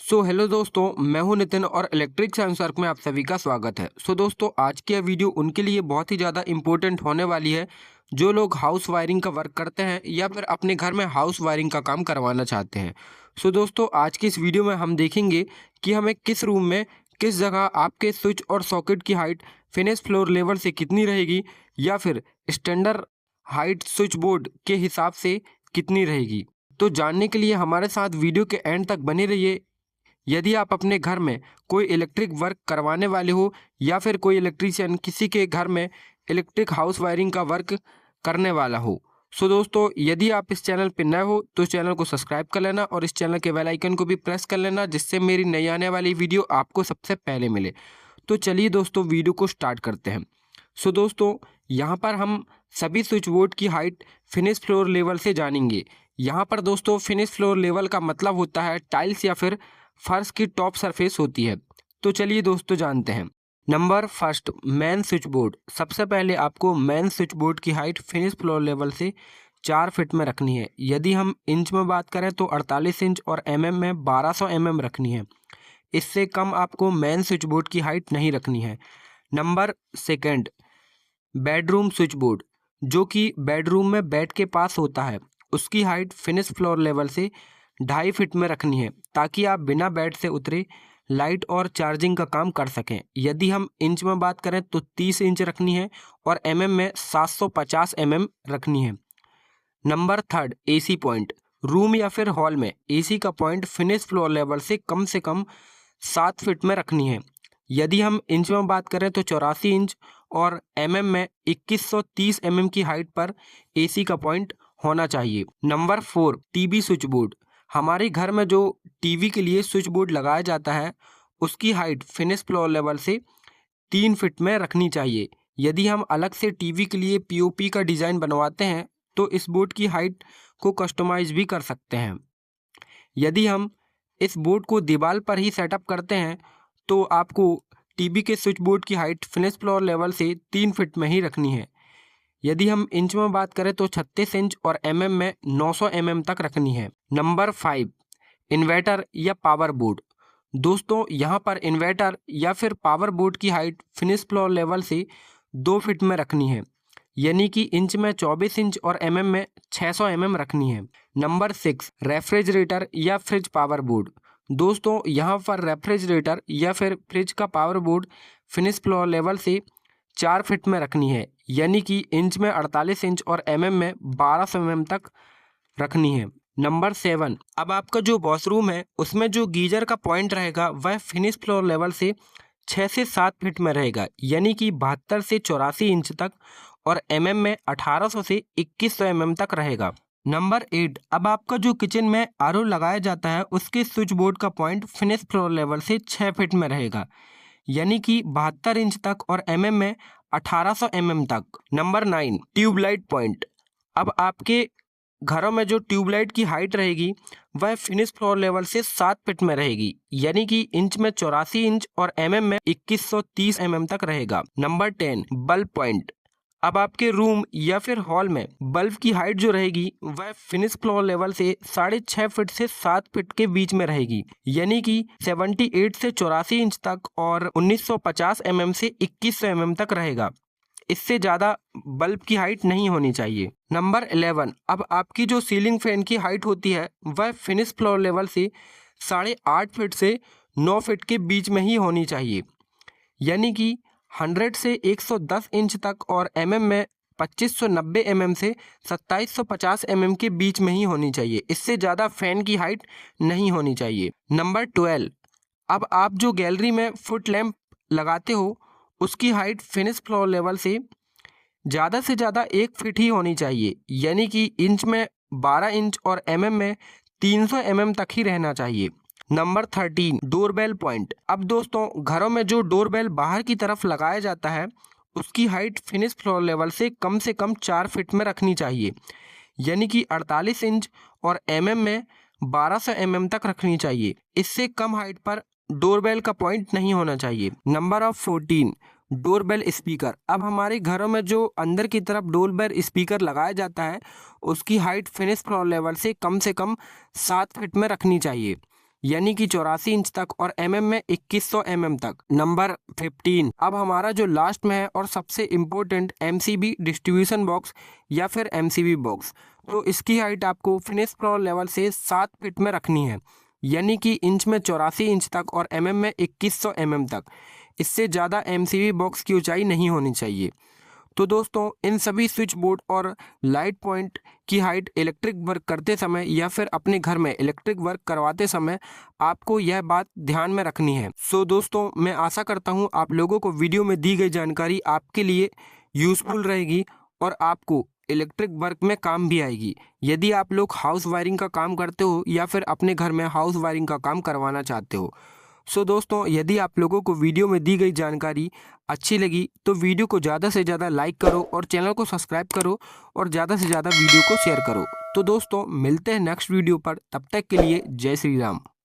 Hello दोस्तों, मैं हूं नितिन और इलेक्ट्रिक साइंस वर्क में आप सभी का स्वागत है। दोस्तों, आज की यह वीडियो उनके लिए बहुत ही ज़्यादा इम्पोर्टेंट होने वाली है जो लोग हाउस वायरिंग का वर्क करते हैं या फिर अपने घर में हाउस वायरिंग का काम करवाना चाहते हैं। दोस्तों, आज की इस वीडियो में हम देखेंगे कि हमें किस रूम में किस जगह आपके स्विच और सॉकेट की हाइट फिनिश फ्लोर लेवल से कितनी रहेगी या फिर स्टैंडर्ड हाइट स्विच बोर्ड के हिसाब से कितनी रहेगी। तो जानने के लिए हमारे साथ वीडियो के एंड तक बने रहिए। यदि आप अपने घर में कोई इलेक्ट्रिक वर्क करवाने वाले हो या फिर कोई इलेक्ट्रीशियन किसी के घर में इलेक्ट्रिक हाउस वायरिंग का वर्क करने वाला हो, दोस्तों, यदि आप इस चैनल पर नए हो तो चैनल को सब्सक्राइब कर लेना और इस चैनल के बेल आइकन को भी प्रेस कर लेना, जिससे मेरी नई आने वाली वीडियो आपको सबसे पहले मिले। तो चलिए दोस्तों, वीडियो को स्टार्ट करते हैं। दोस्तों, यहाँ पर हम सभी स्विच बोर्ड की हाइट फिनिश फ्लोर लेवल से जानेंगे। यहाँ पर दोस्तों फिनिश फ्लोर लेवल का मतलब होता है टाइल्स या फिर फर्श की टॉप सरफेस होती है। तो चलिए दोस्तों जानते हैं। Number first, main switch board. सबसे पहले आपको मेन स्विच बोर्ड की हाइट फिनिश फ्लोर लेवल से 4 फीट में रखनी है। यदि हम इंच में बात करें तो 48 इंच और mm में 1200 mm रखनी है। इससे कम आपको मेन स्विच बोर्ड की हाइट नहीं रखनी है। Number second, bedroom switch board, जो कि बेडरूम में बेड के पास होता है, उसकी हाइट फिनिश फ्लोर लेवल से 2.5 फीट में रखनी है, ताकि आप बिना बेड से उतरे लाइट और चार्जिंग का काम कर सकें। यदि हम इंच में बात करें तो 30 इंच रखनी है और mm में 750 mm रखनी है। Number third, AC point. Room या फिर हॉल में एसी का पॉइंट फिनिश फ्लोर लेवल से कम 7 फीट में रखनी है। यदि हम इंच में बात करें तो 84 इंच और mm में 2130 mm की हाइट पर एसी का पॉइंट होना चाहिए। Number 4, TV switch board. हमारे घर में जो टीवी के लिए स्विच बोर्ड लगाया जाता है, उसकी हाइट फिनिश फ्लोर लेवल से 3 फीट में रखनी चाहिए। यदि हम अलग से टीवी के लिए पीओपी का डिज़ाइन बनवाते हैं तो इस बोर्ड की हाइट को कस्टमाइज भी कर सकते हैं। यदि हम इस बोर्ड को दीवार पर ही सेटअप करते हैं तो आपको टीवी के स्विच बोर्ड की हाइट फिनिश फ्लोर लेवल से 3 फीट में ही रखनी है। यदि हम इंच में बात करें तो 36 इंच और mm में 900 mm तक रखनी है। नंबर 5, इन्वर्टर या पावर बोर्ड। दोस्तों, यहाँ पर इन्वर्टर या फिर पावर बोर्ड की हाइट फिनिश फ्लोर लेवल से 2 फीट में रखनी है, यानी कि इंच में 24 इंच और mm में 600 mm रखनी है। नंबर 6, रेफ्रिजरेटर या फ्रिज पावर बोर्ड। दोस्तों, यहाँ पर रेफ्रिजरेटर या फिर फ्रिज का power board finish floor level से 4 फीट में रखनी है, यानी कि इंच में 48 इंच और mm में 1200 mm तक रखनी है। नंबर 7, अब आपका जो वॉशरूम है उसमें जो गीजर का पॉइंट रहेगा वह फिनिश फ्लोर लेवल से 6 से 7 फीट में रहेगा, यानी कि 72 से 84 इंच तक और mm में 1800 से 2100 mm तक रहेगा। नंबर 8, अब आपका जो किचन में आरओ लगाया जाता है उसके स्विच बोर्ड का पॉइंट फिनिश फ्लोर लेवल से 6 फीट में रहेगा, यानी कि 72 इंच तक और mm में 1800 mm तक। Number 9, tubelight point. अब आपके घरों में जो ट्यूबलाइट की हाइट रहेगी वह फिनिश फ्लोर लेवल से 7 फीट में रहेगी, यानी कि इंच में 84 इंच और mm में 2130 mm तक रहेगा। Number 10, bulb point. अब आपके रूम या फिर हॉल में बल्ब की हाइट जो रहेगी वह फिनिश फ्लोर लेवल से 6.5 फीट से 7 फीट के बीच में रहेगी, यानी कि 78 से 84 इंच तक और 1950 mm से 2100 mm तक रहेगा। इससे ज़्यादा बल्ब की हाइट नहीं होनी चाहिए। नंबर 11, अब आपकी जो सीलिंग फैन की हाइट होती है वह फिनिश फ्लोर लेवल से 8.5 फीट से 9 फीट के बीच में ही होनी चाहिए, यानी कि 100 से 110 इंच तक और mm में 2590 mm से 2750 mm के बीच में ही होनी चाहिए। इससे ज़्यादा फैन की हाइट नहीं होनी चाहिए। नंबर 12, अब आप जो गैलरी में फुट लैंप लगाते हो उसकी हाइट फिनिश फ्लोर लेवल से ज़्यादा 1 फीट ही होनी चाहिए, यानी कि इंच में 12 इंच और mm में 300 mm तक ही रहना चाहिए। Number 13, doorbell point. अब दोस्तों, घरों में जो डोरबेल बाहर की तरफ लगाया जाता है उसकी हाइट फिनिश फ्लोर लेवल से कम 4 फीट में रखनी चाहिए, यानी कि 48 इंच और mm में 1200 mm तक रखनी चाहिए। इससे कम हाइट पर डोरबेल का पॉइंट नहीं होना चाहिए। Number of 14, doorbell speaker. अब हमारे घरों में जो अंदर की तरफ डोरबेल स्पीकर लगाया जाता है उसकी हाइट फिनिश फ्लोर लेवल से कम 7 फीट में रखनी चाहिए, यानी कि 84 इंच तक और mm में 2100 mm तक। नंबर 15, अब हमारा जो लास्ट में है और सबसे इम्पोर्टेंट MCB डिस्ट्रीब्यूशन बॉक्स या फिर MCB बॉक्स। तो इसकी हाइट आपको फिनिश फ्लोर लेवल से 7 फीट में रखनी है, यानी कि इंच में 84 इंच तक और mm में 2100 mm तक। इससे ज़्यादा MCB बॉक्स की ऊंचाई नहीं होनी चाहिए। तो दोस्तों, इन सभी स्विच बोर्ड और लाइट पॉइंट की हाइट इलेक्ट्रिक वर्क करते समय या फिर अपने घर में इलेक्ट्रिक वर्क करवाते समय आपको यह बात ध्यान में रखनी है। सो दोस्तों, मैं आशा करता हूँ आप लोगों को वीडियो में दी गई जानकारी आपके लिए यूज़फुल रहेगी और आपको इलेक्ट्रिक वर्क में काम भी आएगी। यदि आप लोग हाउस वायरिंग का काम करते हो या फिर अपने घर में हाउस वायरिंग का काम करवाना चाहते हो। सो दोस्तों, यदि आप लोगों को वीडियो में दी गई जानकारी अच्छी लगी तो वीडियो को ज़्यादा से ज़्यादा लाइक करो और चैनल को सब्सक्राइब करो और ज़्यादा से ज़्यादा वीडियो को शेयर करो। तो दोस्तों, मिलते हैं नेक्स्ट वीडियो पर, तब तक के लिए जय श्री राम।